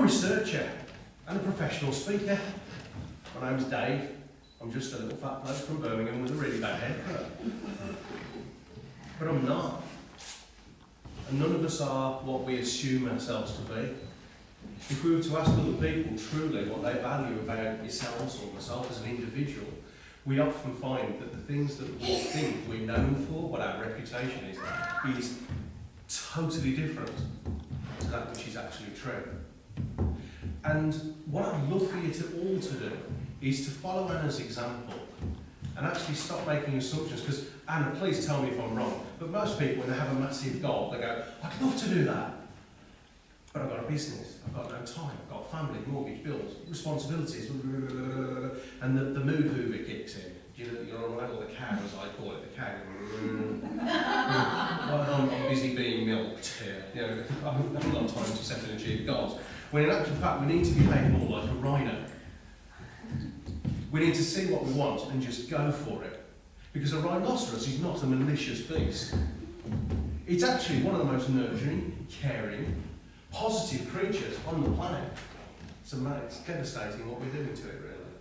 researcher and a professional speaker. My name's Dave. I'm just a little fat bloke from Birmingham with a really bad haircut. But I'm not. And none of us are what we assume ourselves to be. If we were to ask other people truly what they value about yourselves or myself as an individual, we often find that the things that we think we're known for, what our reputation is totally different to that which is actually true. And what I'd love for you to all to do is to follow Anna's example and actually stop making assumptions, because Anna, please tell me if I'm wrong, but most people when they have a massive goal, they go, I'd love to do that, but I've got a business, I've got no time, I've got family, mortgage, bills, responsibilities, and the mood hoover kicks in. You're on the cow, as I call it, the cow. Well, I'm busy being milked here. You know, I haven't got time to set and achieve goals. When in actual fact, we need to behave more like a rhino. We need to see what we want and just go for it. Because a rhinoceros is not a malicious beast. It's actually one of the most nurturing, caring, positive creatures on the planet. It's devastating what we're doing to it, really.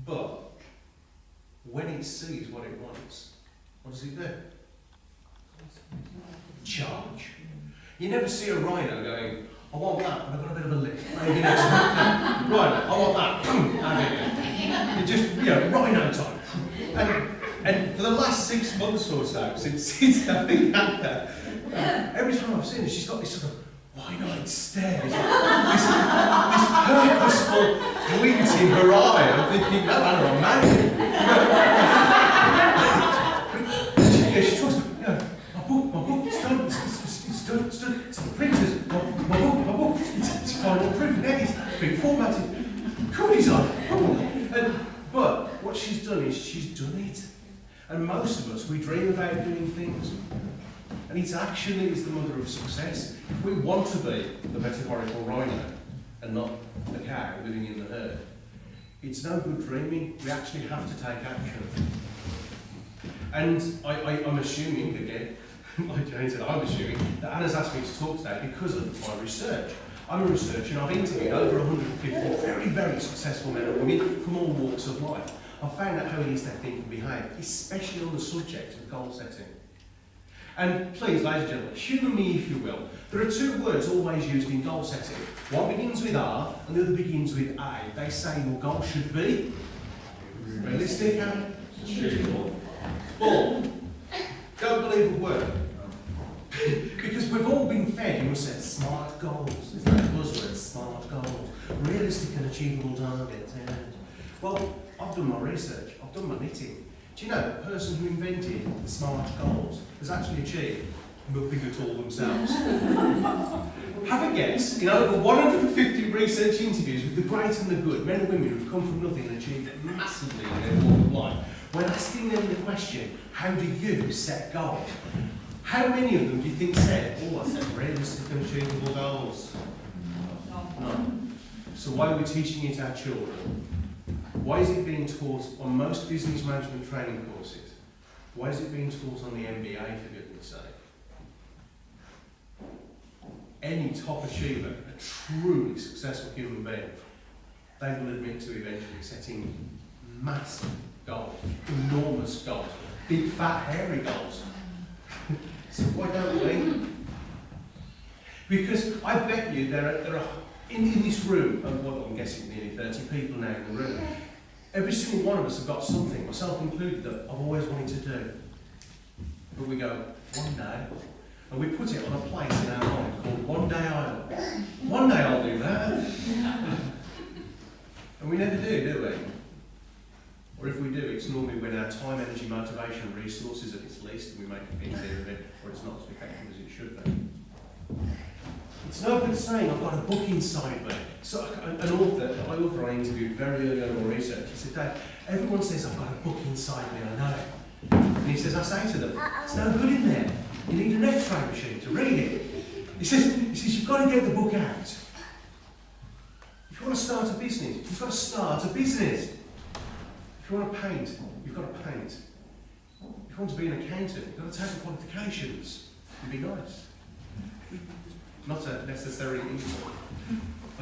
But when it sees what it wants, what does it do? Charge. You never see a rhino going, I want that, but I've got a bit of a lip. Maybe next time. Right, I want that. It just, rhino time. And for the last 6 months or so, since having had that, every time I've seen her, she's got this sort of wide-eyed stare, this purposeful glint in her eye. I'm thinking, no, Anna, I'm married. She talks about, my book, it's done, it's in the printers, my book, it's final proof, and it's been formatted, cool design. But what she's done is she's done it. And most of us, we dream about doing things. And it's action that is the mother of success. If we want to be the metaphorical rhino and not the cow living in the herd, it's no good dreaming. We actually have to take action. And I'm assuming, again, like Jane said, I'm assuming that Anna's asked me to talk today because of my research. I'm a researcher and I've interviewed over 150 very, very successful men and women from all walks of life. I've found out how it is they think and behave, especially on the subject of goal setting. And please, ladies and gentlemen, humour me if you will. There are two words always used in goal setting. One begins with R and the other begins with A. They say your goal should be realistic and achievable. But don't believe a word. Because we've all been fed, you must say, smart goals. Isn't that a buzzword? Smart goals. Realistic and achievable targets. Yeah. Well, I've done my research. I've done my knitting. Do you know, the person who invented the smart goals has actually achieved nothing at all themselves? Have a guess, in over 150 research interviews with the great and the good, men and women who've come from nothing and achieved massively in their walk of life, when asking them the question, how do you set goals? How many of them do you think said, I set realistic and achievable goals? None. So why are we teaching it to our children? Why is it being taught on most business management training courses? Why is it being taught on the MBA, for goodness sake? Any top achiever, a truly successful human being, they will admit to eventually setting massive goals, enormous goals, big, fat, hairy goals. So why don't we? Because I bet you there are in this room, I'm guessing nearly 30 people now in the room, every single one of us have got something, myself included, that I've always wanted to do. But we go, one day, and we put it on a place in our mind called One Day Island. One day I'll do that. And we never do we? Or if we do, it's normally when our time, energy, motivation, and resources are at its least, and we make a big deal of it, or it's not as effective as it should be. It's no good saying, I've got a book inside me. So an author I interviewed very early on in my research, he said, Dave, everyone says I've got a book inside me, I know it. And he says, I say to them, it's no good in there. You need an X-ray machine to read it. He says, you've got to get the book out. If you want to start a business, you've got to start a business. If you want to paint, you've got to paint. If you want to be an accountant, you've got to take the qualifications and be nice. Not a necessary evil.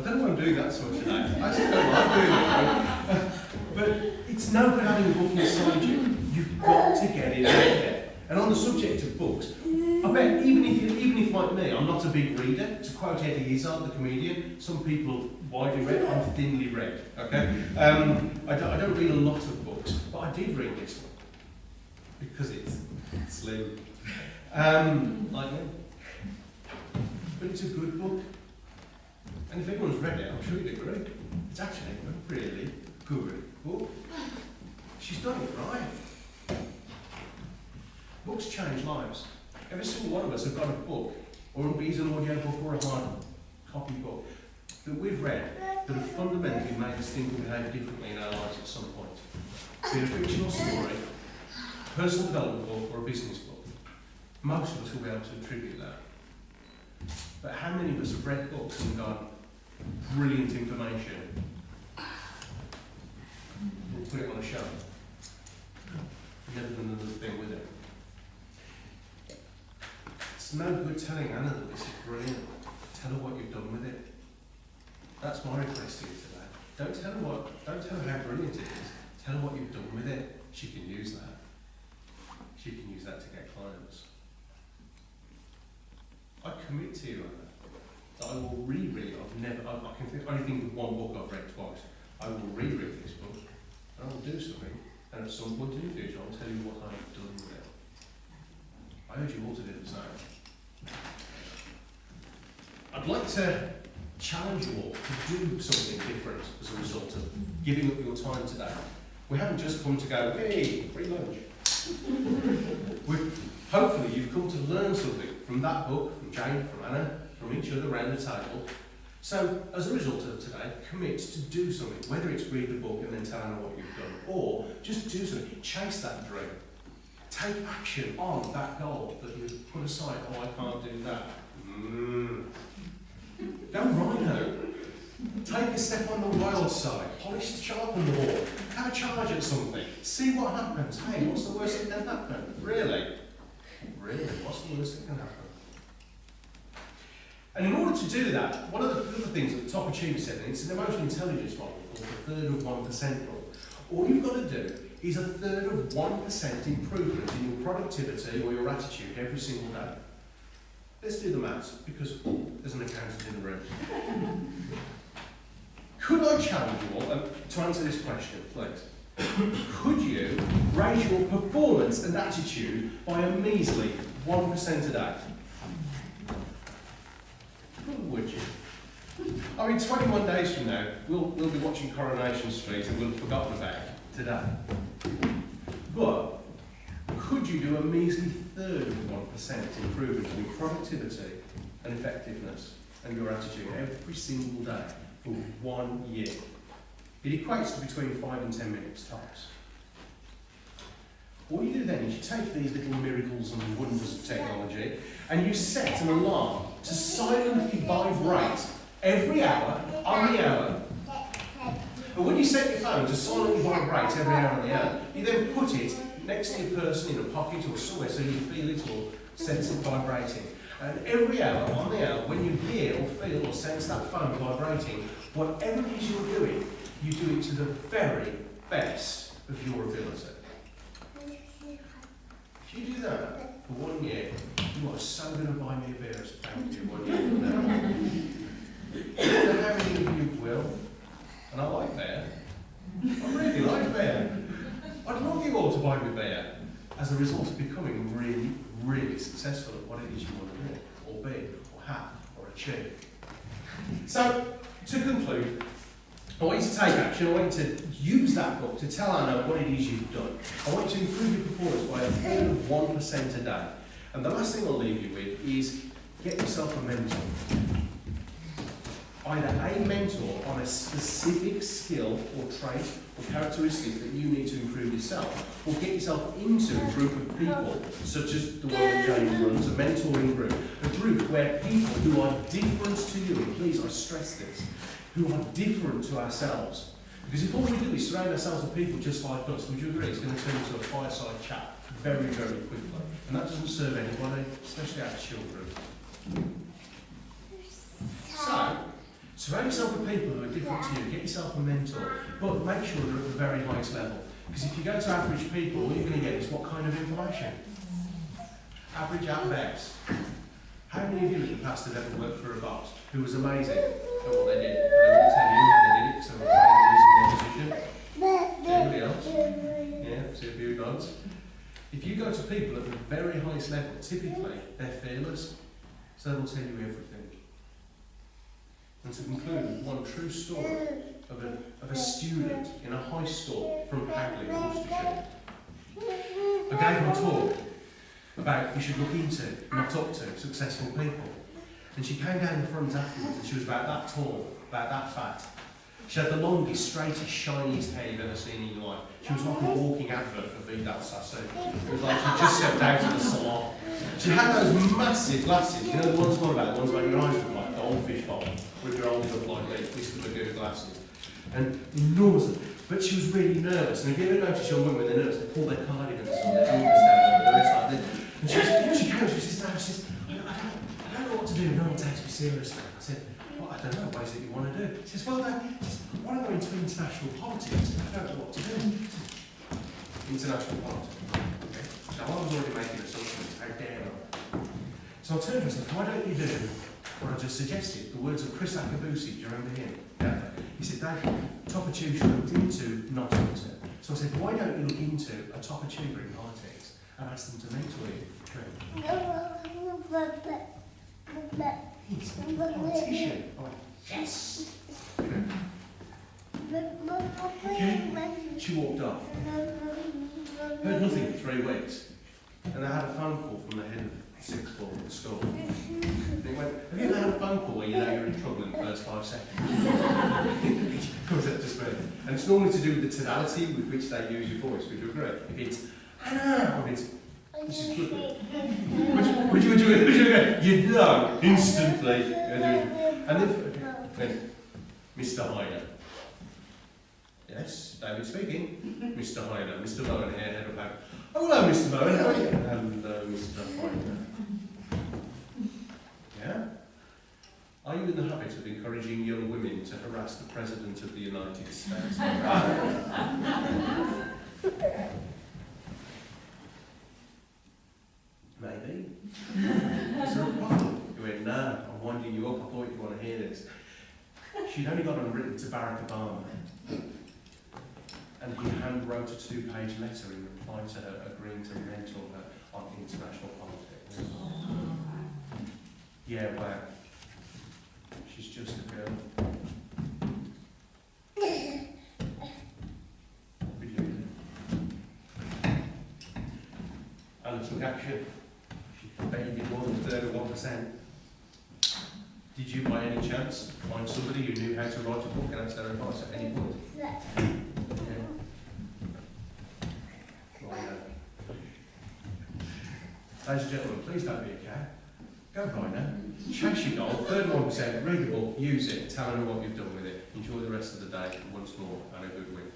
I don't know why I'm doing that so much today. I actually don't like doing it. But it's no good having a book inside you. You've got to get it out there. And on the subject of books, I bet even if like me, I'm not a big reader. To quote Eddie Izzard, the comedian, some people widely read, I'm thinly read. Okay, I don't read a lot of books, but I did read this one because it's slim, like me. But it's a good book, and if anyone's read it, I'm sure you'd agree. It's actually a really good book. She's done it right. Books change lives. Every single one of us have got a book, or it'll be an audio book or a hard copy book, that we've read that have fundamentally made us think and behave differently in our lives at some point. Be it a fictional story, a personal development book, or a business book. Most of us will be able to attribute that. But how many of us have read books and gone, brilliant information, we'll put it on a shelf, never done another thing with it? It's no good telling Anna that this is brilliant. Tell her what you've done with it. That's my request to you today. Don't tell her how brilliant it is. Tell her what you've done with it. She can use that. She can use that to get clients. I commit to you, Anna, that I will reread. I can only think of one book I've read twice. I will reread this book, and I will do something, and at some point in the future, I'll tell you what I've done with it. I urge you all to do the same. I'd like to challenge you all to do something different as a result of giving up your time today. We haven't just come to go, hey, free lunch. Hopefully you've come to learn something from that book, from Jane, from Anna, from each other around the table. So, as a result of today, commit to do something, whether it's read the book and then tell Anna what you've done, or just do something, chase that dream. Take action on that goal that you've put aside. Oh, I can't do that. Go rhino. Take a step on the wild side. Polish the sharpen the wall. Have a charge at something. See what happens. Hey, what's the worst that can happen? Really? Really? What's the worst that can happen? And in order to do that, one of the other things that the top achiever said, and it's an emotional intelligence model called the third of 1% rule. All you've got to do is a third of 1% improvement in your productivity or your attitude every single day. Let's do the maths, because there's an accountant in the room. Could I challenge you all to answer this question, please? Could you raise your performance and attitude by a measly 1% a day? Would you? I mean, 21 days from now, we'll be watching Coronation Street and we'll have forgotten about it today. But could you do a measly third of 1% improvement in your productivity and effectiveness and your attitude every single day for 1 year? It equates to between 5 and 10 minutes tops. What you do then is you take these little miracles and wonders of technology and you set an alarm to silently vibrate every hour on the hour. And when you set your phone to silently vibrate every hour on the hour, you then put it next to your person in a pocket or somewhere so you feel it or sense it vibrating. And every hour on the hour, when you hear or feel or sense that phone vibrating, whatever it is you're doing, you do it to the very best of your ability. If you do that for 1 year, you are so going to buy me a beer as a thank you 1 year from now on. I don't know how many of you will, and I like beer. I really like beer. I'd love you all to buy me beer as a result of becoming really, really successful at what it is you want to do, or be, or have, or achieve. So, to conclude, I want you to take action. I want you to use that book to tell Anna what it is you've done. I want you to improve your performance by a third of 1% a day. And the last thing I'll leave you with is get yourself a mentor. Either a mentor on a specific skill or trait or characteristic that you need to improve yourself, or get yourself into a group of people, such as the one that James runs, a mentoring group, a group where people who are different to you, and please I stress this, who are different to ourselves. Because if all we do is surround ourselves with people just like us, would you agree it's going to turn into a fireside chat very, very quickly. And that doesn't serve anybody, especially our children. So, Surround yourself with people who are different to you. Get yourself a mentor, but make sure they're at the very highest level. Because if you go to average people, all you're going to get is what kind of information? Average at best. How many of you in the past have ever worked for a boss who was amazing at what they did, but they wouldn't tell you how they did it because they were afraid of losing their position? Anybody else? Yeah, see a few nods. If you go to people at the very highest level, typically they're fearless, so they will tell you everything. And to conclude, one true story of a student in a high school from Hagley, Worcestershire. I gave him a talk about you should look into, not up to, successful people. And she came down the front afterwards and she was about that tall, about that fat. She had the longest, straightest, shiniest hair you've ever seen in your life. She was like a walking advert for Vidal Sassoon. It was like she just stepped out of the salon. She had those massive glasses, you know the ones I'm on about, the ones where your eyes look like goldfish bowl, with your old up like these Mr. Magoo glasses. And enormous, but she was really nervous. And if you ever notice young women when they're nervous, they pull their cardigans on, their shoulders down, and they're like this. And she came, she says, no, she says, I don't know what to do, no one takes me seriously. I said, well, I don't know, what is it you want to do? She says, well, I want to go into international politics, but I don't know what to do. International politics. Okay. Now, I was already making assumptions, how dare I? So I turned to her and said, why don't you do what I just suggested, the words of Chris Akabusi, do you remember him? Yeah. He said, Dave, top achiever looked into, not into. So I said, why don't you look into a top achiever in politics and ask them to mentor you? He's a politician. I went, yes! Okay. She walked off. Heard nothing for 3 weeks. And I had a phone call from the head of sixth form at the school. And he went, have you ever had a phone call where you know you're in trouble in the first 5 seconds? Comes up to speed. And it's normally to do with the tonality with which they use your voice. Would you agree? If it's, Anna, or if it's, this is good. Would you agree? You'd know instantly. And then, Mr. Hyner. Yes, David speaking. Mr. Hyner, Mr. Mohan here, head of bank. Oh, hello, Mr. Mohan, how are you? Hello, Mr. Hyner. Yeah? Are you in the habit of encouraging young women to harass the President of the United States? Maybe. Is there a problem? You went, no, I'm winding you up, I thought you'd want to hear this. She'd only got them written to Barack Obama. And he hand-wrote a 2-page letter in reply to her agreeing to mentor her on international politics. Yeah, well, she's just a girl. What would you do? And took action. She bet you did more than 31%. Did you, by any chance, find somebody who knew how to write a book and ask their advice at any point? Ladies and gentlemen, please don't be a cat. Go Hyner, chase your goal, 31%, read the book, use it, tell them what you've done with it. Enjoy the rest of the day, once more, and a good week.